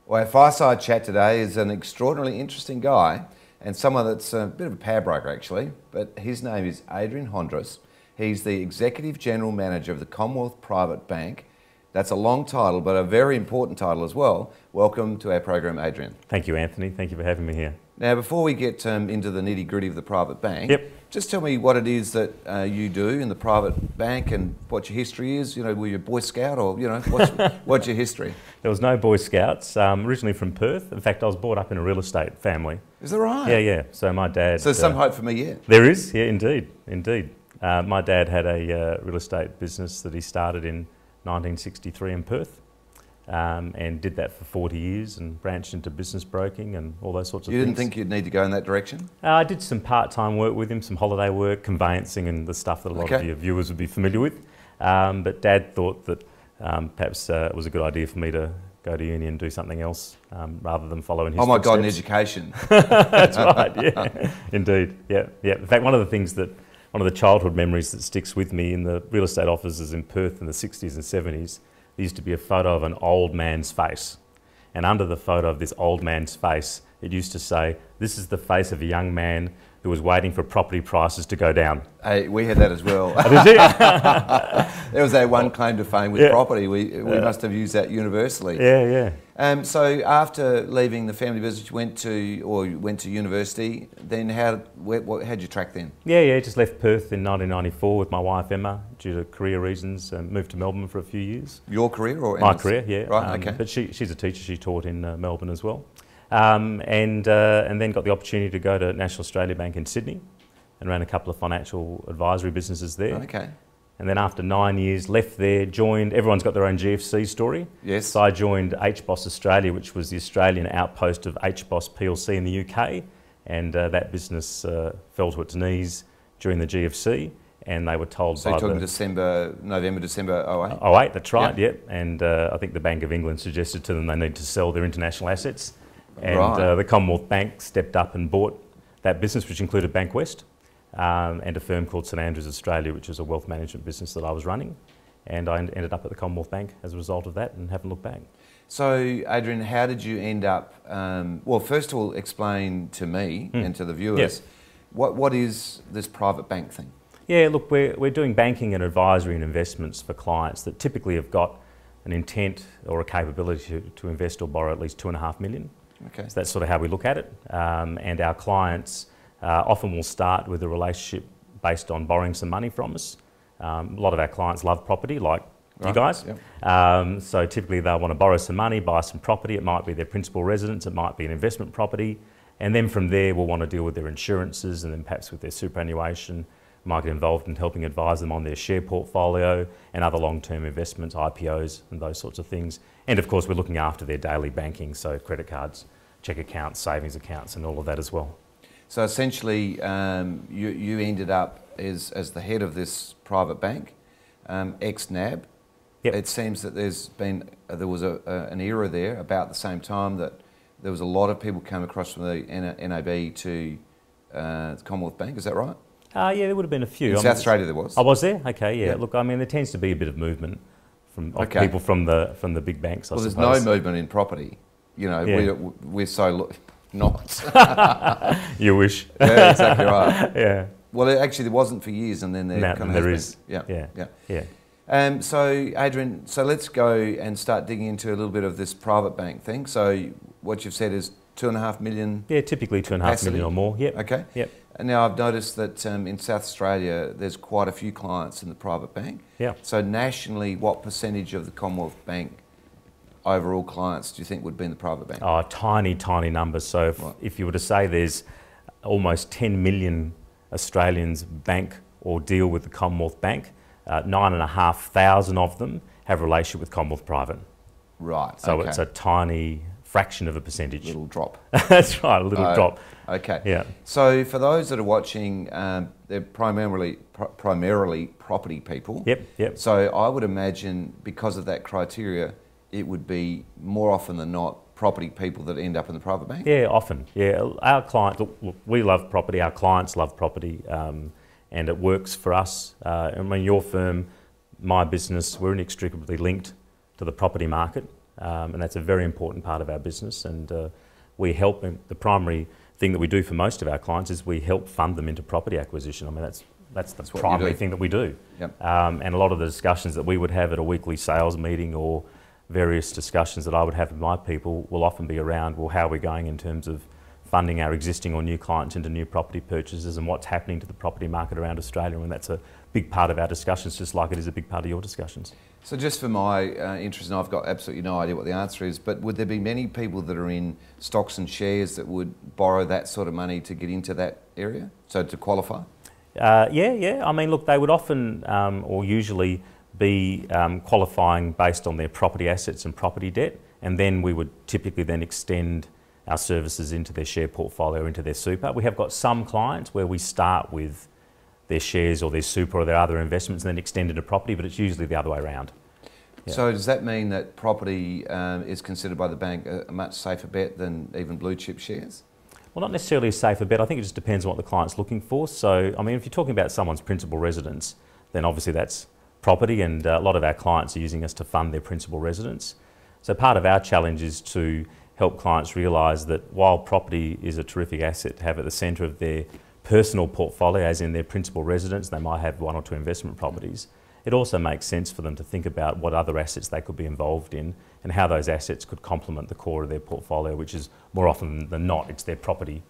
Well, our Fireside chat today is an extraordinarily interesting guy and someone that's a bit of a power broker actually, but his name is Adrian Hondros. He's the Executive General Manager of the Commonwealth Private Bank. That's a long title, but a very important title as well. Welcome to our program, Adrian. Thank you, Anthony. Thank you for having me here. Now, before we get into the nitty-gritty of the private bank, just tell me what it is that you do in the private bank and what your history is. You know, were you a Boy Scout or, you know, what's your history? There was no Boy Scouts. Originally from Perth. In fact, I was brought up in a real estate family. Is that right? Yeah, yeah. So my dad... So there's some hope for me yet? There is, yeah, indeed, indeed. My dad had a real estate business that he started in 1963 in Perth. And did that for 40 years and branched into business broking and all those sorts of things. You didn't think you'd need to go in that direction? I did some part-time work with him, some holiday work, conveyancing and the stuff that a lot of your viewers would be familiar with. But Dad thought that perhaps it was a good idea for me to go to uni and do something else rather than following his footsteps. God, in education. That's right, yeah, indeed, yeah, yeah. In fact, one of the childhood memories that sticks with me in the real estate offices in Perth in the 60s and 70s, there used to be a photo of an old man's face. And under the photo of this old man's face, it used to say, "This is the face of a young man who was waiting for property prices to go down." Hey, we had that as well. Oh, did you? There was that one claim to fame with property. We must have used that universally. Yeah, yeah. So after leaving the family business, you went to university. Then how'd you track then? Yeah, just left Perth in 1994 with my wife Emma due to career reasons and moved to Melbourne for a few years. Your career or my Emma's? career? Yeah. Right. Okay. But she's a teacher. She taught in Melbourne as well, and then got the opportunity to go to National Australia Bank in Sydney, and ran a couple of financial advisory businesses there. Okay. And then after 9 years, left there, joined, everyone's got their own GFC story. Yes. So I joined HBOS Australia, which was the Australian outpost of HBOS PLC in the UK. And that business fell to its knees during the GFC. And they were told so by you're talking November, December 08? 08, that's right, yep. And I think the Bank of England suggested to them they need to sell their international assets. And the Commonwealth Bank stepped up and bought that business, which included Bank West. And a firm called St Andrews Australia, which is a wealth management business that I was running. And I ended up at the Commonwealth Bank as a result of that and haven't looked back. So, Adrian, how did you end up, well, first of all, explain to me and to the viewers, what is this private bank thing? Yeah, look, we're doing banking and advisory and investments for clients that typically have got an intent or a capability to invest or borrow at least $2.5 million. Okay. So that's sort of how we look at it. And our clients often will start with a relationship based on borrowing some money from us. A lot of our clients love property, like you guys. Yep. So typically they'll want to borrow some money, buy some property. It might be their principal residence, it might be an investment property. And then from there we'll want to deal with their insurances and then perhaps with their superannuation. Might get involved in helping advise them on their share portfolio and other long-term investments, IPOs and those sorts of things. And of course we're looking after their daily banking, so credit cards, cheque accounts, savings accounts and all of that as well. So essentially, you ended up as the head of this private bank, ex-NAB. Yep. It seems that there was an era there about the same time that there was a lot of people come across from the NAB to the Commonwealth Bank. Is that right? Yeah, there would have been a few. In South Australia there was. I was there. Okay, yeah. Look, I mean, there tends to be a bit of movement of people from the big banks. I suppose. There's no movement in property. You know, we're so not. You wish. Yeah, exactly right. Yeah. Well, actually, there wasn't for years, and then there is. Yeah. So, Adrian, let's go and start digging into a little bit of this private bank thing. So, what you've said is $2.5 million. Yeah, typically $2.5 million or more. Yep. Okay. Yep. And now I've noticed that in South Australia, there's quite a few clients in the private bank. Yeah. So nationally, what percentage of the Commonwealth Bank overall clients do you think would be in the private bank? Oh, tiny numbers. So if you were to say there's almost 10 million Australians bank or deal with the Commonwealth Bank, 9,500 of them have a relationship with Commonwealth Private. Right. So it's a tiny fraction of a percentage. Little drop. That's right, a little drop. Okay. Yeah. So for those that are watching, they're primarily property people. Yep. So I would imagine because of that criteria, it would be more often than not property people that end up in the private bank? Yeah, often. Yeah, our clients, look, we love property, our clients love property, and it works for us. I mean, your firm, my business, we're inextricably linked to the property market. and that's a very important part of our business. And we help. The primary thing that we do for most of our clients is we help fund them into property acquisition. I mean, that's the primary thing that we do. Yep. And a lot of the discussions that we would have at a weekly sales meeting or various discussions that I would have with my people will often be around, well, how are we going in terms of funding our existing or new clients into new property purchases and what's happening to the property market around Australia, and that's a big part of our discussions, just like it is a big part of your discussions. So just for my interest, and I've got absolutely no idea what the answer is, but would there be many people that are in stocks and shares that would borrow that sort of money to get into that area, so to qualify? Yeah. I mean, look, they would often or usually be qualifying based on their property assets and property debt, and then we would typically then extend our services into their share portfolio, into their super. We have got some clients where we start with their shares or their super or their other investments and then extend into property, but it's usually the other way around. Yeah. So does that mean that property is considered by the bank a much safer bet than even blue chip shares? Well, not necessarily a safer bet. I think it just depends on what the client's looking for. So, I mean, if you're talking about someone's principal residence, then obviously that's property, and a lot of our clients are using us to fund their principal residence. So part of our challenge is to help clients realise that while property is a terrific asset to have at the centre of their personal portfolio, as in their principal residence, they might have 1 or 2 investment properties, it also makes sense for them to think about what other assets they could be involved in and how those assets could complement the core of their portfolio, which is more often than not, it's their property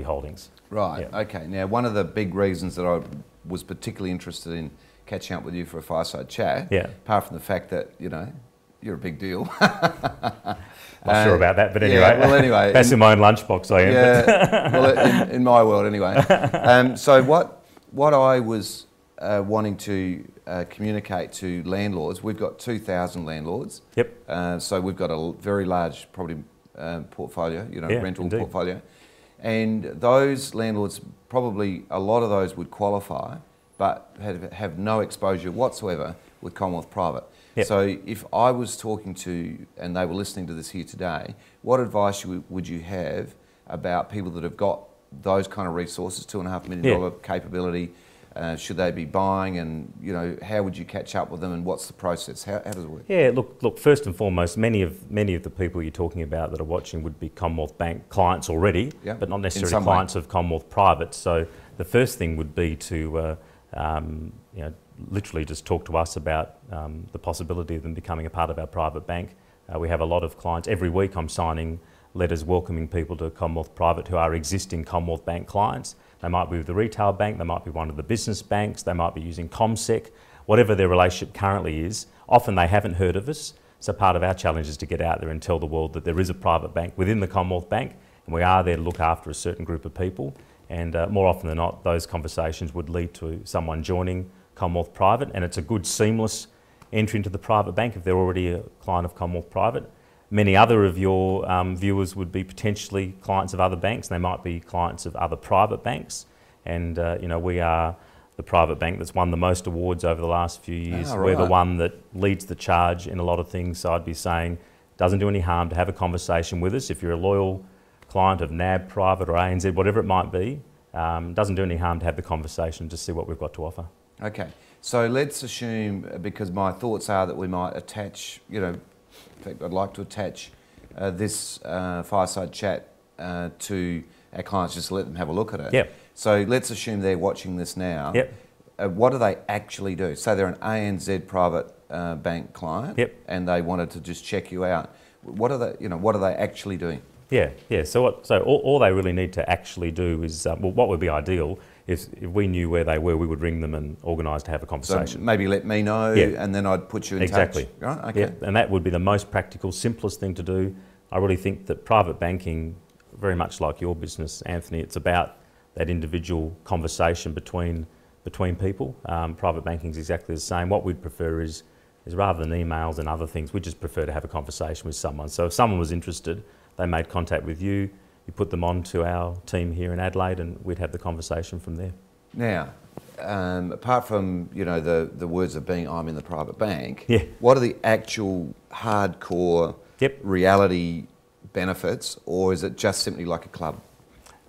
holdings. Right, yeah. Okay. Now, one of the big reasons that I was particularly interested in catching up with you for a fireside chat, apart from the fact that, you know, you're a big deal. Not sure about that, but anyway. Yeah, well, anyway. That's in my own lunchbox, I am. Yeah, well, in my world anyway. So what I was wanting to communicate to landlords, we've got 2,000 landlords. Yep. So we've got a very large property portfolio, you know, rental indeed. portfolio. And those landlords, probably a lot of those would qualify, but have no exposure whatsoever with Commonwealth Private. Yep. So if I was talking to, and they were listening to this here today, what advice would you have about people that have got those kind of resources, $2.5 million capability? Should they be buying, and you know, how would you catch up with them, and what's the process? How does it work? Yeah, look. First and foremost, many of the people you're talking about that are watching would be Commonwealth Bank clients already, but not necessarily clients of Commonwealth Private. So the first thing would be to you know, literally just talk to us about the possibility of them becoming a part of our private bank. We have a lot of clients. Every week I'm signing letters welcoming people to Commonwealth Private who are existing Commonwealth Bank clients. They might be with the retail bank, they might be one of the business banks, they might be using ComSec, whatever their relationship currently is. Often they haven't heard of us, so part of our challenge is to get out there and tell the world that there is a private bank within the Commonwealth Bank, and we are there to look after a certain group of people. And more often than not, those conversations would lead to someone joining Commonwealth Private, and it's a good seamless entry into the private bank if they're already a client of Commonwealth Private. Many other of your viewers would be potentially clients of other banks. They might be clients of other private banks, and you know, we are the private bank that's won the most awards over the last few years. We're the one that leads the charge in a lot of things. So I'd be saying, it doesn't do any harm to have a conversation with us if you're a loyal client of NAB Private or ANZ, whatever it might be. Doesn't do any harm to have the conversation, just see what we've got to offer. Okay, so let's assume, because my thoughts are that we might attach, you know, in fact, I'd like to attach this fireside chat to our clients, just to let them have a look at it. Yep. So let's assume they're watching this now. Yep. What do they actually do? So they're an ANZ private bank client, and they wanted to just check you out. What are they? You know, what are they actually doing? Yeah. So all they really need to actually do is, well, what would be ideal is if we knew where they were, we would ring them and organise to have a conversation. So maybe let me know, and then I'd put you in touch. Right? Okay. Yeah. And that would be the most practical, simplest thing to do. I really think that private banking, very much like your business, Anthony, it's about that individual conversation between people. Private banking is exactly the same. What we'd prefer is rather than emails and other things, we just prefer to have a conversation with someone. So if someone was interested, they made contact with you, you put them on to our team here in Adelaide, and we'd have the conversation from there. Now, apart from, you know, the words of being I'm in the private bank, what are the actual hardcore reality benefits, or is it just simply like a club?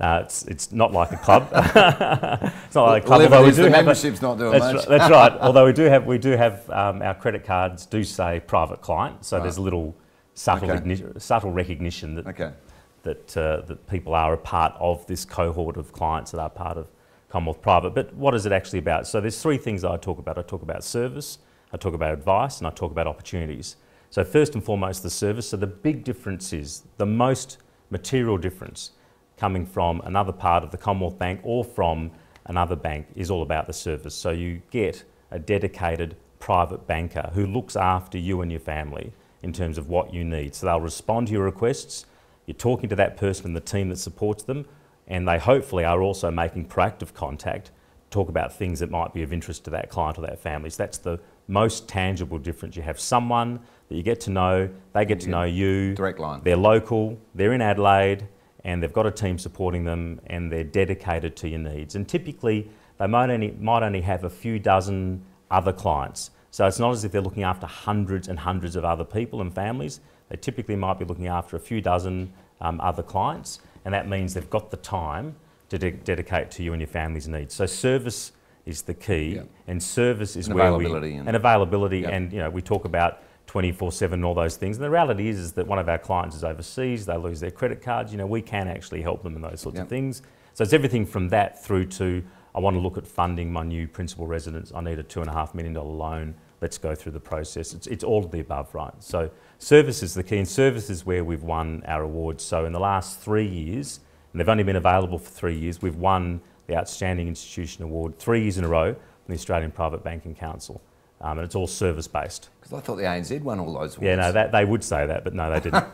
It's not like a club. It's not like a club. Although the membership's not doing much. That's right. Although we do have our credit cards do say private client, so there's a little subtle recognition that people are a part of this cohort of clients that are part of Commonwealth Private. But what is it actually about? So there's three things I talk about. I talk about service, I talk about advice, and I talk about opportunities. So first and foremost, the service. So the big difference is, the most material difference coming from another part of the Commonwealth Bank or from another bank is all about the service. So you get a dedicated private banker who looks after you and your family in terms of what you need. So they'll respond to your requests, you're talking to that person and the team that supports them, and they hopefully are also making proactive contact, talk about things that might be of interest to that client or that family. So that's the most tangible difference. You have someone that you get to know, they get to know you. Direct line. They're local, they're in Adelaide, and they've got a team supporting them, and they're dedicated to your needs. And typically, they might only have a few dozen other clients. So it's not as if they're looking after hundreds and hundreds of other people and families. They typically might be looking after a few dozen other clients, and that means they've got the time to dedicate to you and your family's needs. So service is the key, and service is where availability, and you know, we talk about 24/7 and all those things. And the reality is that one of our clients is overseas, they lose their credit cards, you know, we can actually help them in those sorts of things. So it's everything from that through to, I want to look at funding my new principal residence, I need a $2.5 million loan, let's go through the process. It's all of the above, right? So service is the key, and service is where we've won our awards. So in the last 3 years, and they've only been available for 3 years, we've won the Outstanding Institution Award 3 years in a row from the Australian Private Banking Council. And it's all service-based. Because I thought the ANZ won all those awards. Yeah, no, they would say that, but no, they didn't.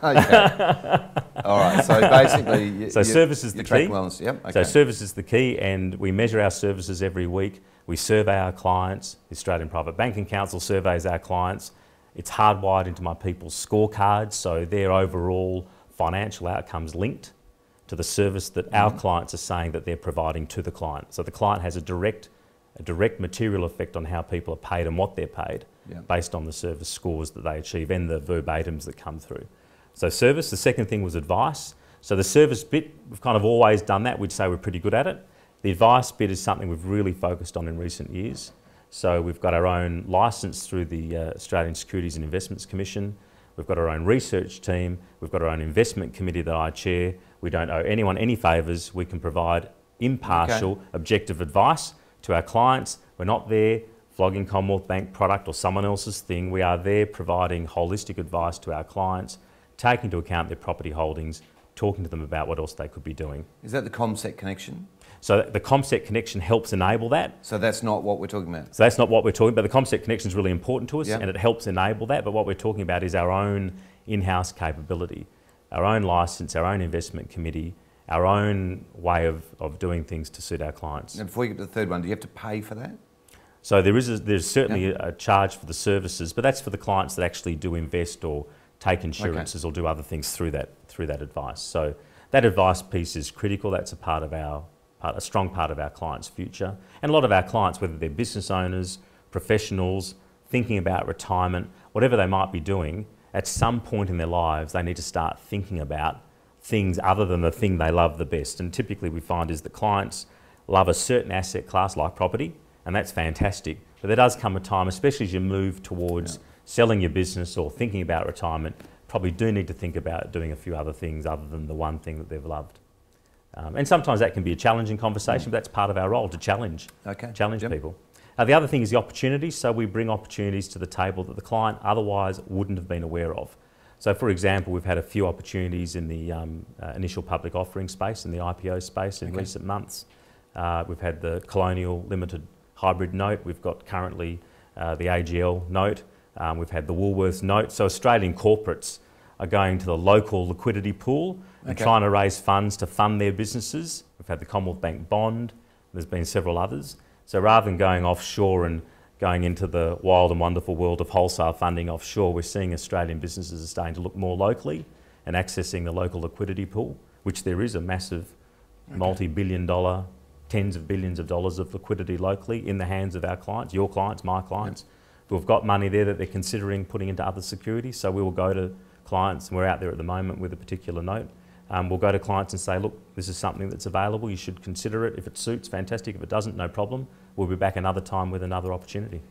All right, so basically... service is the key. Wellness. Yep. Okay. So service is the key, and we measure our services every week. We survey our clients. The Australian Private Banking Council surveys our clients. It's hardwired into my people's scorecards, so their overall financial outcomes linked to the service that our clients are saying that they're providing to the client. So the client has a direct material effect on how people are paid and what they're paid based on the service scores that they achieve and the verbatims that come through. So service, the second thing was advice. So the service bit, we've kind of always done that. We'd say we're pretty good at it. The advice bit is something we've really focused on in recent years. So we've got our own licence through the Australian Securities and Investments Commission. We've got our own research team. We've got our own investment committee that I chair. We don't owe anyone any favours. We can provide impartial, objective advice to our clients. We're not there flogging Commonwealth Bank product or someone else's thing. We are there providing holistic advice to our clients, taking into account their property holdings, talking to them about what else they could be doing. Is that the ComSec connection? So the ComSec connection helps enable that. So that's not what we're talking about? So that's not what we're talking about. The ComSec connection is really important to us and it helps enable that, but what we're talking about is our own in-house capability, our own licence, our own investment committee, our own way of doing things to suit our clients. And before you get to the third one, do you have to pay for that? So there's certainly a charge for the services, but that's for the clients that actually do invest or take insurances or do other things through that advice. So that advice piece is critical. That's a strong part of our clients' future. And a lot of our clients, whether they're business owners, professionals, thinking about retirement, whatever they might be doing, at some point in their lives, they need to start thinking about things other than the thing they love the best. And typically we find is that clients love a certain asset class like property, and that's fantastic. But there does come a time, especially as you move towards selling your business or thinking about retirement, probably do need to think about doing a few other things other than the one thing that they've loved. And sometimes that can be a challenging conversation, but that's part of our role, to challenge people. The other thing is the opportunities. So we bring opportunities to the table that the client otherwise wouldn't have been aware of. So for example, we've had a few opportunities in the initial public offering space, in the IPO space in recent months. We've had the Colonial Limited Hybrid Note. We've got currently the AGL note. We've had the Woolworths note. So Australian corporates are going to the local liquidity pool and trying to raise funds to fund their businesses. We've had the Commonwealth Bank bond. There's been several others. So rather than going offshore and going into the wild and wonderful world of wholesale funding offshore, we're seeing Australian businesses are starting to look more locally and accessing the local liquidity pool, which there is a massive multi-billion dollar, tens of billions of dollars of liquidity locally in the hands of our clients, your clients, my clients. We've got money there that they're considering putting into other securities, so we will go to clients, and we're out there at the moment with a particular note. We'll go to clients and say, look, this is something that's available, you should consider it. If it suits, fantastic. If it doesn't, no problem. We'll be back another time with another opportunity.